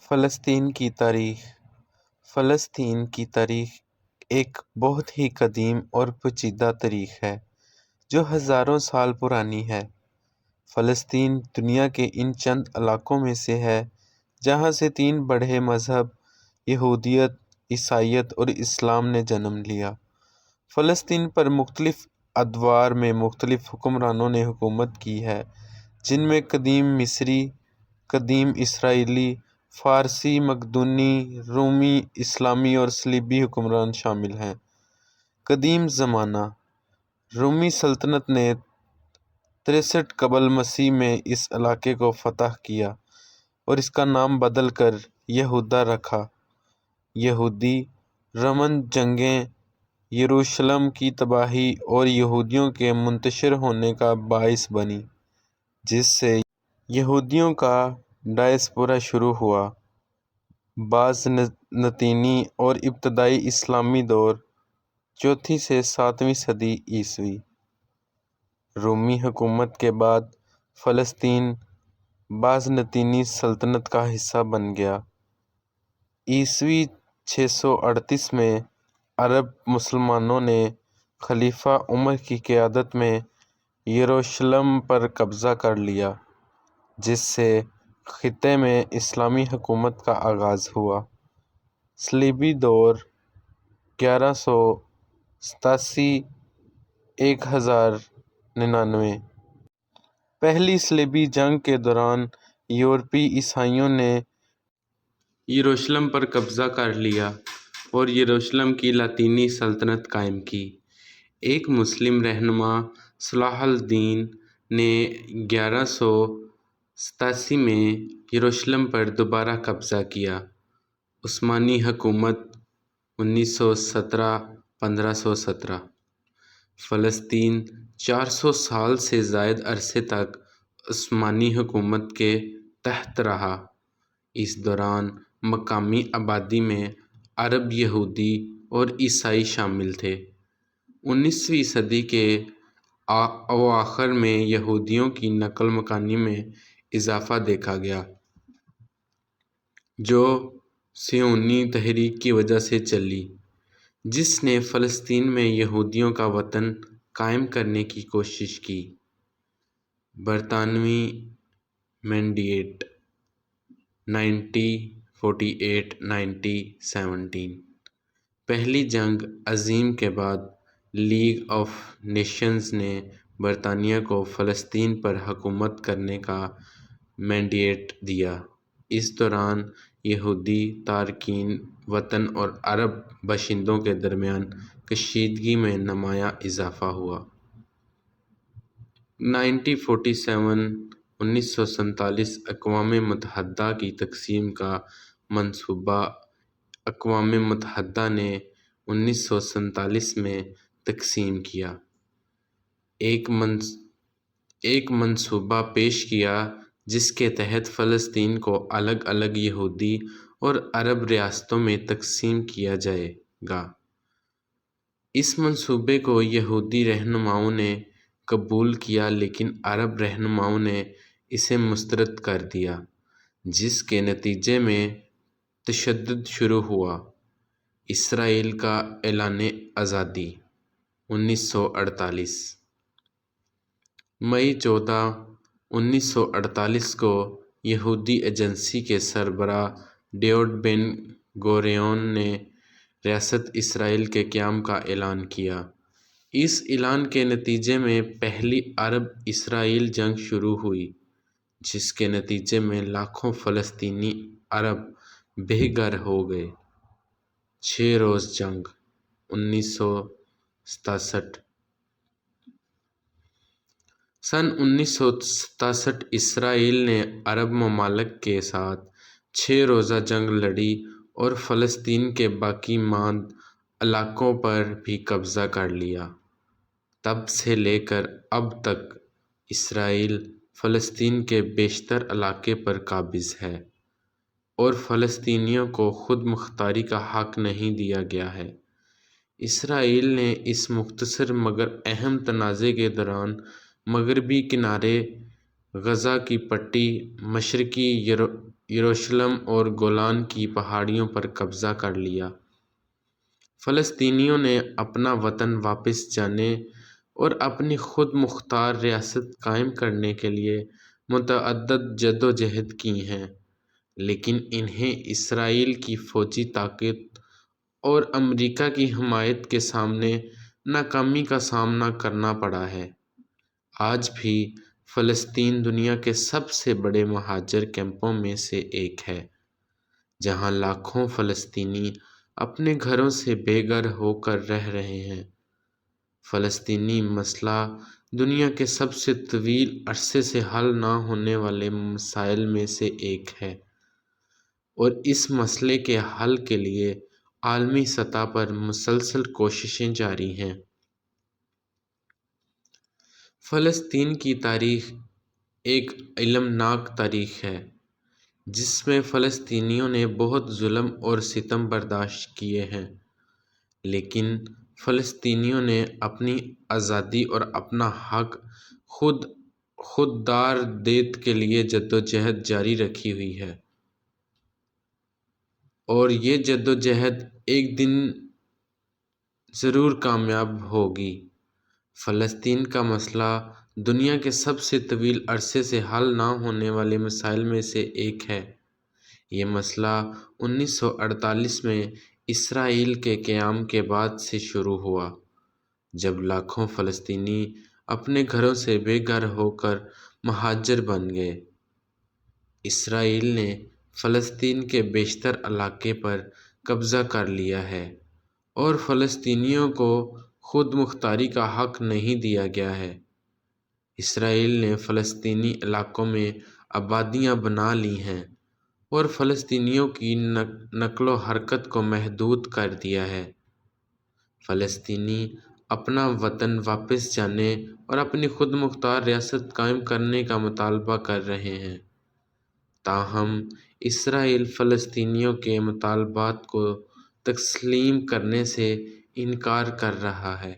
فلسطین کی تاریخ۔ فلسطین کی تاریخ ایک بہت ہی قدیم اور پیچیدہ تاریخ ہے جو ہزاروں سال پرانی ہے۔ فلسطین دنیا کے ان چند علاقوں میں سے ہے جہاں سے تین بڑے مذہب یہودیت، عیسائیت اور اسلام نے جنم لیا۔ فلسطین پر مختلف ادوار میں مختلف حکمرانوں نے حکومت کی ہے، جن میں قدیم مصری، قدیم اسرائیلی، فارسی، مقدونی، رومی، اسلامی اور صلیبی حکمران شامل ہیں۔ قدیم زمانہ۔ رومی سلطنت نے 63 قبل مسیح میں اس علاقے کو فتح کیا اور اس کا نام بدل کر یہودہ رکھا۔ یہودی رومن جنگیں یروشلم کی تباہی اور یہودیوں کے منتشر ہونے کا باعث بنیں، جس سے یہودیوں کا ڈائسپورا شروع ہوا۔ بازنطینی اور ابتدائی اسلامی دور 4 سے 7 صدی عیسوی۔ رومی حکومت کے بعد فلسطین بازنطینی سلطنت کا حصہ بن گیا۔ عیسوی 638 میں عرب مسلمانوں نے خلیفہ عمر کی قیادت میں یروشلم پر قبضہ کر لیا، جس سے خطے میں اسلامی حکومت کا آغاز ہوا۔ صلیبی دور 1187–1099۔ پہلی صلیبی جنگ کے دوران یورپی عیسائیوں نے یروشلم پر قبضہ کر لیا اور یروشلم کی لاطینی سلطنت قائم کی۔ ایک مسلم رہنما صلاح الدین نے 1187 میں یروشلم پر دوبارہ قبضہ کیا۔ عثمانی حکومت 1917–1517۔ فلسطین 400 سال سے زائد عرصے تک عثمانی حکومت کے تحت رہا۔ اس دوران مقامی آبادی میں عرب، یہودی اور عیسائی شامل تھے۔ 19ویں صدی کے اواخر میں یہودیوں کی نقل مکانی میں اضافہ دیکھا گیا، جو صہیونی تحریک کی وجہ سے چلی، جس نے فلسطین میں یہودیوں کا وطن قائم کرنے کی کوشش کی۔ برطانوی مینڈیٹ 1948–1917۔ پہلی جنگ عظیم کے بعد لیگ آف نیشنز نے برطانیہ کو فلسطین پر حکومت کرنے کا مینڈیٹ دیا۔ اس دوران یہودی تارکین وطن اور عرب باشندوں کے درمیان کشیدگی میں نمایاں اضافہ ہوا۔ 1947 اقوام متحدہ کی تقسیم کا منصوبہ۔ اقوام متحدہ نے 1947 میں تقسیم کیا، ایک منصوبہ پیش کیا جس کے تحت فلسطین کو الگ الگ یہودی اور عرب ریاستوں میں تقسیم کیا جائے گا۔ اس منصوبے کو یہودی رہنماؤں نے قبول کیا، لیکن عرب رہنماؤں نے اسے مسترد کر دیا، جس کے نتیجے میں تشدد شروع ہوا۔ اسرائیل کا اعلان آزادی 1948۔ مئی 14، 1948 کو یہودی ایجنسی کے سربراہ ڈیوڈ بن گوریون نے ریاست اسرائیل کے قیام کا اعلان کیا۔ اس اعلان کے نتیجے میں پہلی عرب اسرائیل جنگ شروع ہوئی، جس کے نتیجے میں لاکھوں فلسطینی عرب بے گھر ہو گئے۔ 6 روز جنگ 1967۔ سن 1967 اسرائیل نے عرب ممالک کے ساتھ 6 روزہ جنگ لڑی اور فلسطین کے باقی ماند علاقوں پر بھی قبضہ کر لیا۔ تب سے لے کر اب تک اسرائیل فلسطین کے بیشتر علاقے پر قابض ہے اور فلسطینیوں کو خود مختاری کا حق نہیں دیا گیا ہے۔ اسرائیل نے اس مختصر مگر اہم تنازع کے دوران مغربی کنارے، غزہ کی پٹی، مشرقی یروشلم اور گولان کی پہاڑیوں پر قبضہ کر لیا۔ فلسطینیوں نے اپنا وطن واپس جانے اور اپنی خود مختار ریاست قائم کرنے کے لیے متعدد جدوجہد کی ہیں، لیکن انہیں اسرائیل کی فوجی طاقت اور امریکہ کی حمایت کے سامنے ناکامی کا سامنا کرنا پڑا ہے۔ آج بھی فلسطین دنیا کے سب سے بڑے مہاجر کیمپوں میں سے ایک ہے، جہاں لاکھوں فلسطینی اپنے گھروں سے بے گھر ہو کر رہ رہے ہیں۔ فلسطینی مسئلہ دنیا کے سب سے طویل عرصے سے حل نہ ہونے والے مسائل میں سے ایک ہے، اور اس مسئلے کے حل کے لیے عالمی سطح پر مسلسل کوششیں جاری ہیں۔ فلسطین کی تاریخ ایک المناک تاریخ ہے، جس میں فلسطینیوں نے بہت ظلم اور ستم برداشت کیے ہیں، لیکن فلسطینیوں نے اپنی آزادی اور اپنا حق خودارادیت کے لیے جدوجہد جاری رکھی ہوئی ہے، اور یہ جدوجہد ایک دن ضرور کامیاب ہوگی۔ فلسطین کا مسئلہ دنیا کے سب سے طویل عرصے سے حل نہ ہونے والے مسائل میں سے ایک ہے۔ یہ مسئلہ 1948 میں اسرائیل کے قیام کے بعد سے شروع ہوا، جب لاکھوں فلسطینی اپنے گھروں سے بے گھر ہو کر مہاجر بن گئے۔ اسرائیل نے فلسطین کے بیشتر علاقے پر قبضہ کر لیا ہے، اور فلسطینیوں کو خود مختاری کا حق نہیں دیا گیا ہے۔ اسرائیل نے فلسطینی علاقوں میں آبادیاں بنا لی ہیں اور فلسطینیوں کی نقل و حرکت کو محدود کر دیا ہے۔ فلسطینی اپنا وطن واپس جانے اور اپنی خود مختار ریاست قائم کرنے کا مطالبہ کر رہے ہیں، تاہم اسرائیل فلسطینیوں کے مطالبات کو تسلیم کرنے سے انکار کر رہا ہے۔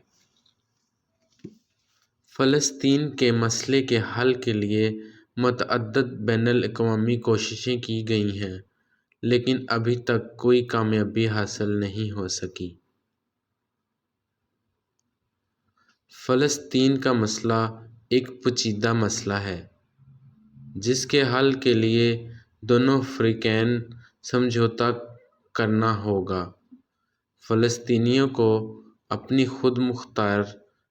فلسطین کے مسئلے کے حل کے لیے متعدد بین الاقوامی کوششیں کی گئی ہیں، لیکن ابھی تک کوئی کامیابی حاصل نہیں ہو سکی۔ فلسطین کا مسئلہ ایک پیچیدہ مسئلہ ہے، جس کے حل کے لیے دونوں فریقین سمجھوتہ کرنا ہوگا۔ فلسطینیوں کو اپنی خود مختار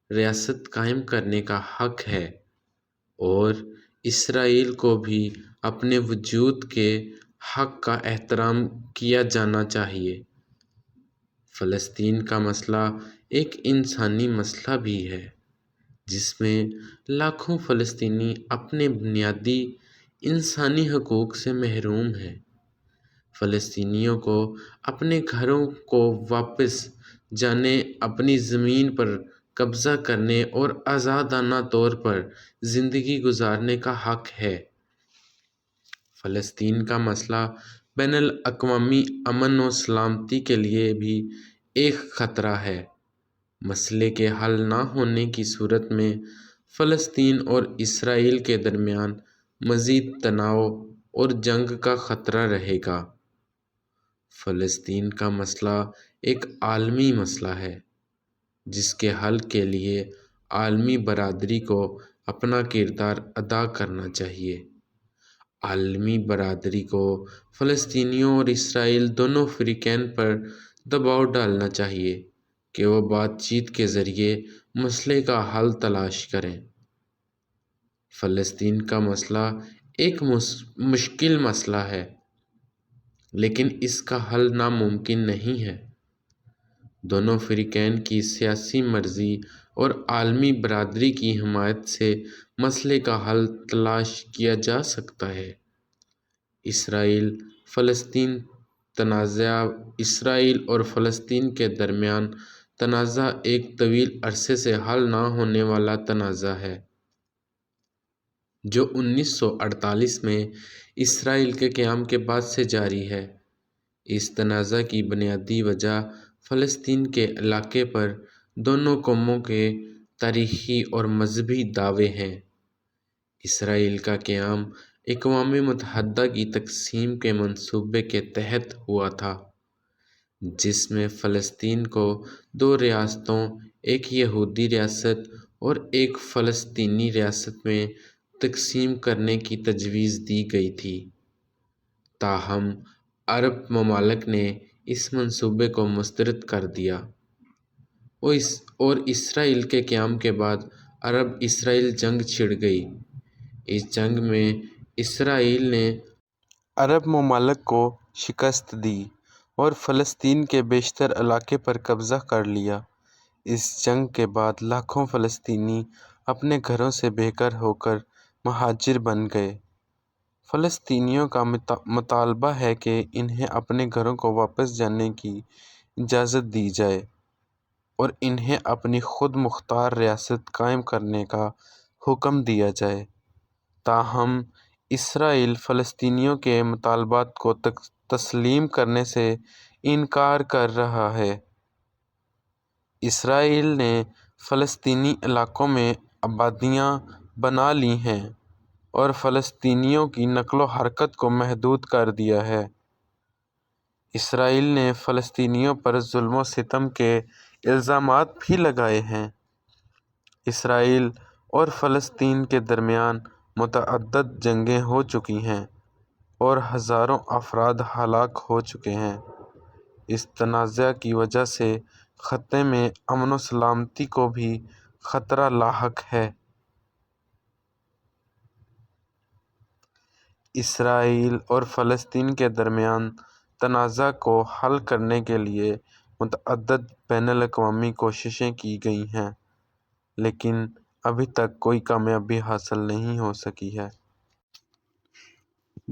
ریاست قائم کرنے کا حق ہے، اور اسرائیل کو بھی اپنے وجود کے حق کا احترام کیا جانا چاہیے۔ فلسطین کا مسئلہ ایک انسانی مسئلہ بھی ہے، جس میں لاکھوں فلسطینی اپنے بنیادی انسانی حقوق سے محروم ہیں۔ فلسطینیوں کو اپنے گھروں کو واپس جانے، اپنی زمین پر قبضہ کرنے اور آزادانہ طور پر زندگی گزارنے کا حق ہے۔ فلسطین کا مسئلہ بین الاقوامی امن و سلامتی کے لیے بھی ایک خطرہ ہے۔ مسئلے کے حل نہ ہونے کی صورت میں فلسطین اور اسرائیل کے درمیان مزید تناؤ اور جنگ کا خطرہ رہے گا۔ فلسطین کا مسئلہ ایک عالمی مسئلہ ہے، جس کے حل کے لیے عالمی برادری کو اپنا کردار ادا کرنا چاہیے۔ عالمی برادری کو فلسطینیوں اور اسرائیل دونوں فریقین پر دباؤ ڈالنا چاہیے کہ وہ بات چیت کے ذریعے مسئلے کا حل تلاش کریں۔ فلسطین کا مسئلہ ایک مشکل مسئلہ ہے، لیکن اس کا حل ناممکن نہیں ہے۔ دونوں فریقین کی سیاسی مرضی اور عالمی برادری کی حمایت سے مسئلے کا حل تلاش کیا جا سکتا ہے۔ اسرائیل فلسطین تنازع اسرائیل اور فلسطین کے درمیان تنازع ایک طویل عرصے سے حل نہ ہونے والا تنازع ہے، جو 1948 میں اسرائیل کے قیام کے بعد سے جاری ہے۔ اس تنازع کی بنیادی وجہ فلسطین کے علاقے پر دونوں قوموں کے تاریخی اور مذہبی دعوے ہیں۔ اسرائیل کا قیام اقوام متحدہ کی تقسیم کے منصوبے کے تحت ہوا تھا، جس میں فلسطین کو 2 ریاستوں، ایک یہودی ریاست اور ایک فلسطینی ریاست میں تقسیم کرنے کی تجویز دی گئی تھی۔ تاہم عرب ممالک نے اس منصوبے کو مسترد کر دیا اور اسرائیل کے قیام کے بعد عرب اسرائیل جنگ چھڑ گئی۔ اس جنگ میں اسرائیل نے عرب ممالک کو شکست دی اور فلسطین کے بیشتر علاقے پر قبضہ کر لیا۔ اس جنگ کے بعد لاکھوں فلسطینی اپنے گھروں سے بے گھر ہو کر مہاجر بن گئے۔ فلسطینیوں کا مطالبہ ہے کہ انہیں اپنے گھروں کو واپس جانے کی اجازت دی جائے اور انہیں اپنی خود مختار ریاست قائم کرنے کا حکم دیا جائے۔ تاہم اسرائیل فلسطینیوں کے مطالبات کو تسلیم کرنے سے انکار کر رہا ہے۔ اسرائیل نے فلسطینی علاقوں میں آبادیاں بنا لی ہیں اور فلسطینیوں کی نقل و حرکت کو محدود کر دیا ہے۔ اسرائیل نے فلسطینیوں پر ظلم و ستم کے الزامات بھی لگائے ہیں۔ اسرائیل اور فلسطین کے درمیان متعدد جنگیں ہو چکی ہیں اور ہزاروں افراد ہلاک ہو چکے ہیں۔ اس تنازع کی وجہ سے خطے میں امن و سلامتی کو بھی خطرہ لاحق ہے۔ اسرائیل اور فلسطین کے درمیان تنازع کو حل کرنے کے لیے متعدد بین الاقوامی کوششیں کی گئی ہیں، لیکن ابھی تک کوئی کامیابی حاصل نہیں ہو سکی ہے۔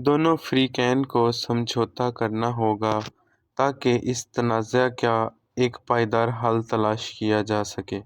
دونوں فریقین کو سمجھوتہ کرنا ہوگا تاکہ اس تنازع کا ایک پائیدار حل تلاش کیا جا سکے۔